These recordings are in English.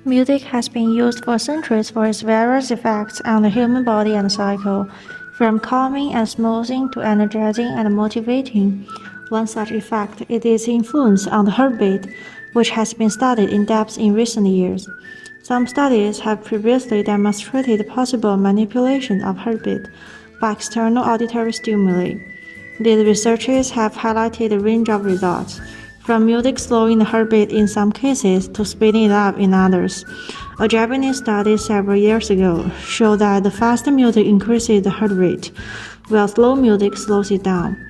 Music has been used for centuries for its various effects on the human body and cycle, from calming and smoothing to energizing and motivating. One such effect is its influence on the heartbeat, which has been studied in depth in recent years. Some studies have previously demonstrated possible manipulation of heartbeat by external auditory stimuli. These researches have highlighted a range of results, from music slowing the heartbeat in some cases to speeding it up in others. A Japanese study several years ago showed that the fast music increases the heart rate, while slow music slows it down.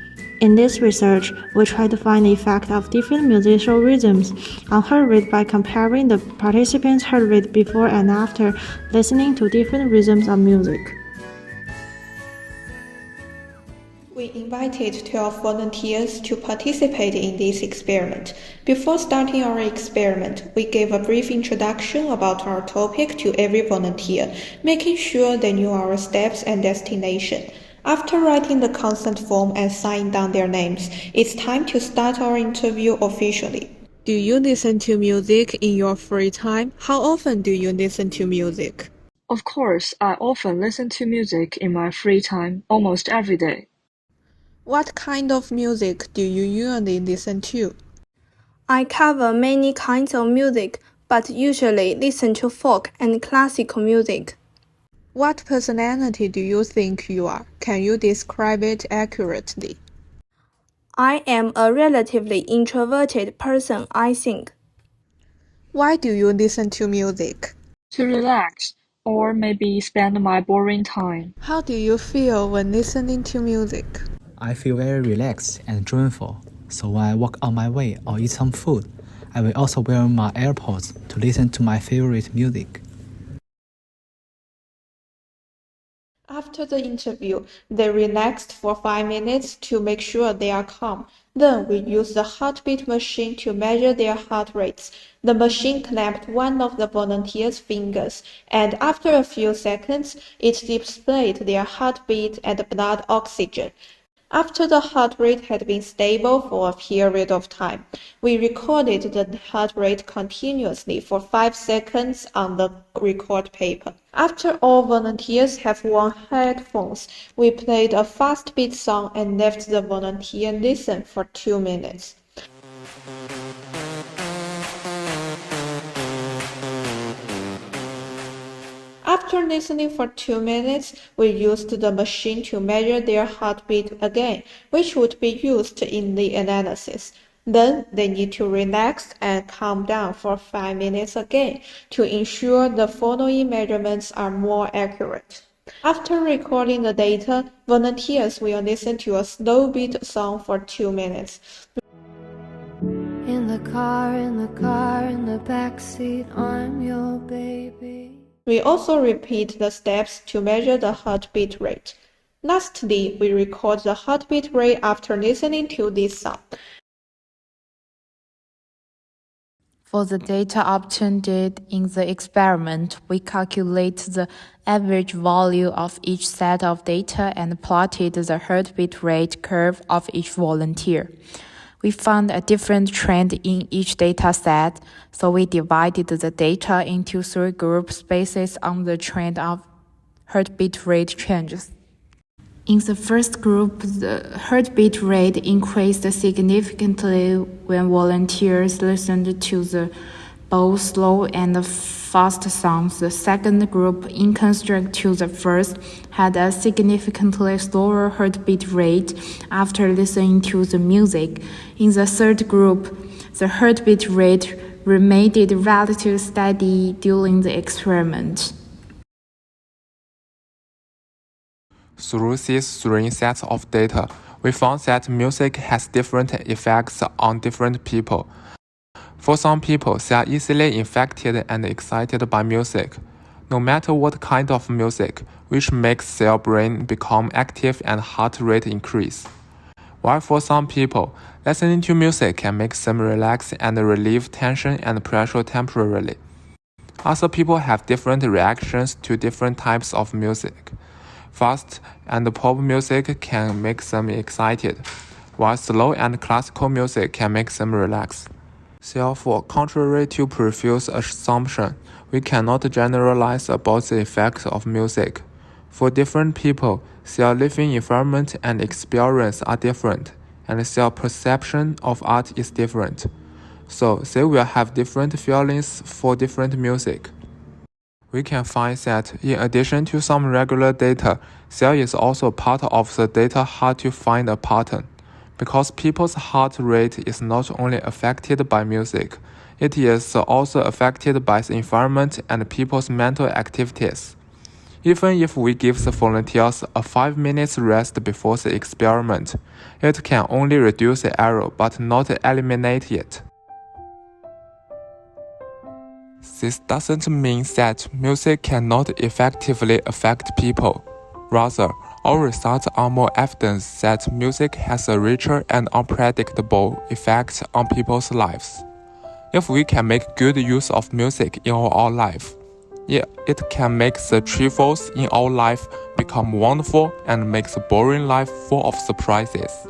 In this research, we try to find the effect of different musical rhythms on heart rate by comparing the participants' heart rate before and after listening to different rhythms of music. We invited 12 volunteers to participate in this experiment. Before starting our experiment, we gave a brief introduction about our topic to every volunteer, making sure they knew our steps and destination. After writing the consent form and signing down their names, it's time to start our interview officially. Do you listen to music in your free time? How often do you listen to music? Of course, I often listen to music in my free time, almost every day. What kind of music do you usually listen to? I cover many kinds of music, but usually listen to folk and classical music. What personality do you think you are? Can you describe it accurately? I am a relatively introverted person, I think. Why do you listen to music? To relax, or maybe spend my boring time. How do you feel when listening to music? I feel very relaxed and joyful, so when I walk on my way or eat some food, I will also wear my AirPods to listen to my favorite music. After the interview, they relaxed for 5 minutes to make sure they are calm. Then we used the heartbeat machine to measure their heart rates. The machine clamped one of the volunteers' fingers, and after a few seconds, it displayed their heartbeat and blood oxygen. After the heart rate had been stable for a period of time, we recorded the heart rate continuously for 5 seconds on the record paper. After all volunteers have worn headphones, we played a fast beat song and left the volunteer listen for 2 minutes. After listening for 2 minutes, we used the machine to measure their heartbeat again, which would be used in the analysis. Then they need to relax and calm down for 5 minutes again to ensure the following measurements are more accurate. After recording the data, volunteers will listen to a slow beat song for 2 minutes. In the car, in the backseat, I'm your baby. We also repeat the steps to measure the heartbeat rate. Lastly, we record the heartbeat rate after listening to this song. For the data obtained in the experiment, we calculate the average value of each set of data and plotted the heartbeat rate curve of each volunteer. We found a different trend in each data set, so we divided the data into 3 groups based on the trend of heartbeat rate changes. In the first group, the heartbeat rate increased significantly when volunteers listened to the both slow and fast songs. The second group, in contrast to the first, had a significantly slower heartbeat rate after listening to the music. In the third group, the heartbeat rate remained relatively steady during the experiment. Through these 3 sets of data, we found that music has different effects on different people. For some people, they are easily infected and excited by music, no matter what kind of music, which makes their brain become active and heart rate increase. While for some people, listening to music can make them relax and relieve tension and pressure temporarily. Other people have different reactions to different types of music. Fast and pop music can make them excited, while slow and classical music can make them relax. Therefore, contrary to previous assumption, we cannot generalize about the effects of music. For different people, their living environment and experience are different, and their perception of art is different. So they will have different feelings for different music. We can find that in addition to some regular data, there is also part of the data hard to find a pattern. Because people's heart rate is not only affected by music, it is also affected by the environment and people's mental activities. Even if we give the volunteers a 5 minutes rest before the experiment, it can only reduce the error but not eliminate it. This doesn't mean that music cannot effectively affect people. Rather, our results are more evidence that music has a richer and unpredictable effect on people's lives. If we can make good use of music in our life, it can make the trivials in our life become wonderful and make the boring life full of surprises.